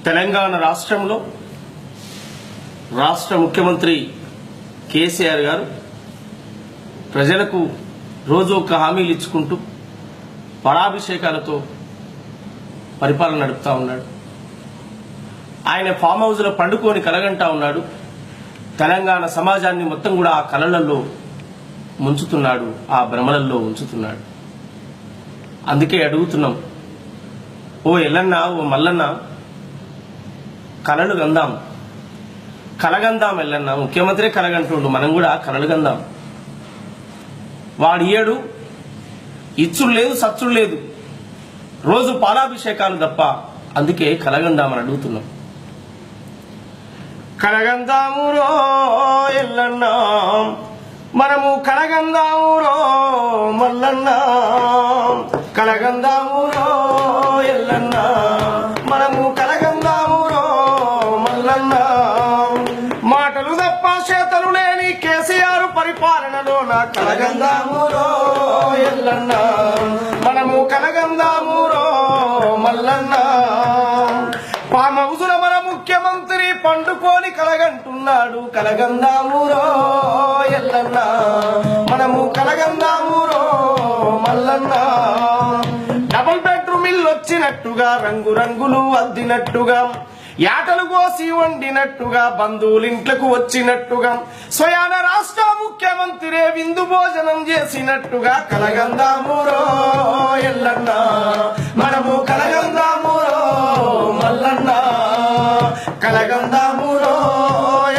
తెలంగాణ రాష్ట్రంలో రాష్ట్ర ముఖ్యమంత్రి కేసీఆర్ గారు ప్రజలకు రోజు ఒక హామీలు ఇచ్చుకుంటూ పరాభిషేకాలతో పరిపాలన నడుపుతా ఉన్నాడు. ఆయన ఫామ్ హౌస్లో పండుకొని కలగంటా ఉన్నాడు. తెలంగాణ సమాజాన్ని మొత్తం కూడా ఆ కలలలో ముంచుతున్నాడు, ఆ భ్రమలలో ఉంచుతున్నాడు. అందుకే అడుగుతున్నాం, ఓ ఎల్లన్న, ఓ మల్లన్న, కలలు గందాం, కలగందాం. ఎల్లన్న ముఖ్యమంత్రి కలగంటుండు, మనం కూడా కలలు గందాం. వాడు ఇయ్యడు, ఇచ్చుడు లేదు, సచ్చుడు లేదు, రోజు పాలాభిషేకాలు తప్ప. అందుకే కలగందామని అడుగుతున్నాం. కలగందామురో ఎల్లన్న, మనము కలగందామురో మల్లన్న, కలగందామురో ఎల్లన్న, మనము కలగందామురో మల్లన్న. మాటలు తప్ప చేతలు లేని కేసీఆర్ పరిపాలనలో నా కలగందామురో ఎల్లన్న, మనము కలగందామురో మల్లన్న. ఫామ్ హౌసుల మన ముఖ్యమంత్రి పండుకొని కలగంటున్నాడు, కలగందామురో ఎల్లన్న, మనము కలగందామురో మల్లన్న. డబుల్ బెడ్రూమ్ ఇల్లు వచ్చినట్టుగా, రంగు రంగులు అద్దినట్టుగా, యాటలు కోసి వండినట్టుగా, బంధువులింట్లకు వచ్చినట్టుగా, స్వయాన రాష్ట్ర ముఖ్యమంత్రి విందు భోజనం చేసినట్టుగా కలగందామురో ఎల్లన్న, మనము కలగందామురో మల్లన్న, కలగందామురో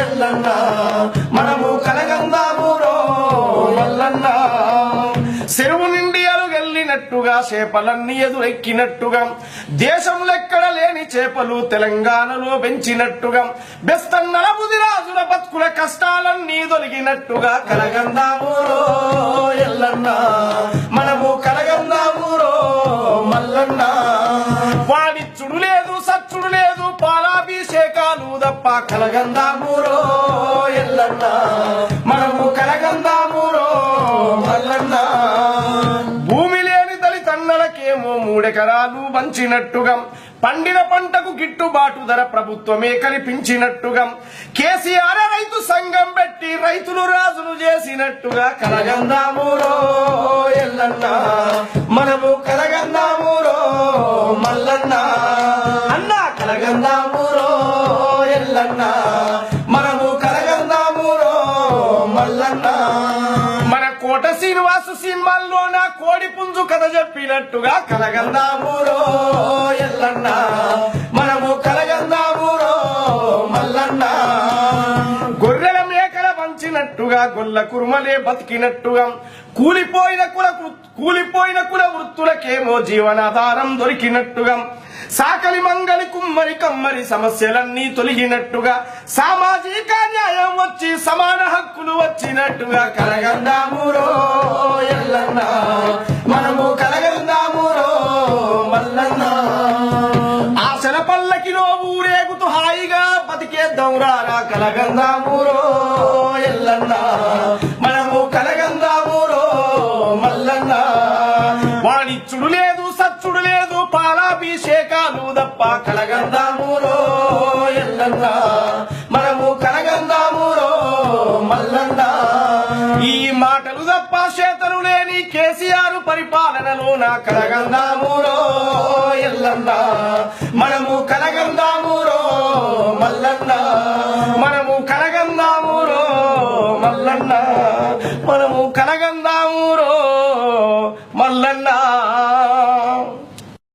ఎల్లన్న, మనము కలగందామురో మల్లన్న. చెరువు నిండి అలుగెళ్ళినట్టుగా, చేపలన్నీ ఎదురెక్కినట్టుగా, దేశంలో ఎక్కడ లేని చేపలు తెలంగాణలో పెంచినట్టుగా, బెస్తన్నల బుదిరాజుల బతుకుల కష్టాలన్నీ తొలగినట్టుగా కలగందామురో ఎల్లన్న, మనము కలగందామురో మల్లన్న. వాడిచ్చుడు లేదు, సచ్చుడు లేదు, పాలాభిషేకాలు తప్ప. కలగందామురో ఎల్లన్న, మనము కలగందామురో మల్లన్న. భూమి లేని దళితన్నలకేమో 3 ఎకరాలు పంచినట్టుగా, పండిన పంటకు గిట్టుబాటు ధర ప్రభుత్వమే కల్పించినట్టుగా, కేసీఆర్ రైతు సంఘం పెట్టి రైతులు రాజులు చేసినట్టుగా కలగందామురో ఎల్లన్న, మనము కలగందామురో మల్లన్న. అన్న కలగందామురో ఎల్లన్న, మనము కలగందామురో మల్లన్న. మన కోట శ్రీనివాసు సినిమాల్లో నా కోడి పుంజు కథ చెప్పినట్టుగా కలగందామురో ఎల్లన్న, మనము కలగందామురో మల్లన్న. గొర్రెల మేకల పంచినట్టుగా, గొల్ల కురుమలే బతికినట్టుగా, కూలిపోయిన కుల వృత్తులకేమో జీవనాధారం దొరికినట్టుగా, సాకలి మంగలి కుమ్మరి కమ్మరి సమస్యలన్నీ తొలగినట్టుగా, సామాజిక న్యాయం వచ్చి సమాన హక్కులు వచ్చినట్టుగా కలగందామురో ఎల్లన్న, మనము కలగందామురో మల్లన్న. ఆశల పల్లకిలో ఊరేగుతూ హాయిగా బతికేద్దాం రారా కలగందామురో ఎల్లన్న, మనము కలగందామురో మల్లన్న. వాడిచ్చుడు లేదు, సచ్చుడు లేదు, పాలాభిషేకాలు తప్ప. కలగందామురో ఎల్లన్న, మనము కలగందామురో మల్లన్న. ఈ మాటలు తప్ప చేతలు లేని కేసీఆర్ పరిపాలనలో నా కలగందామురో ఎల్లన్న, మనము కలగందామురో మల్లన్న, మనము కలగందామురో మల్లన్న, మనము కలగందా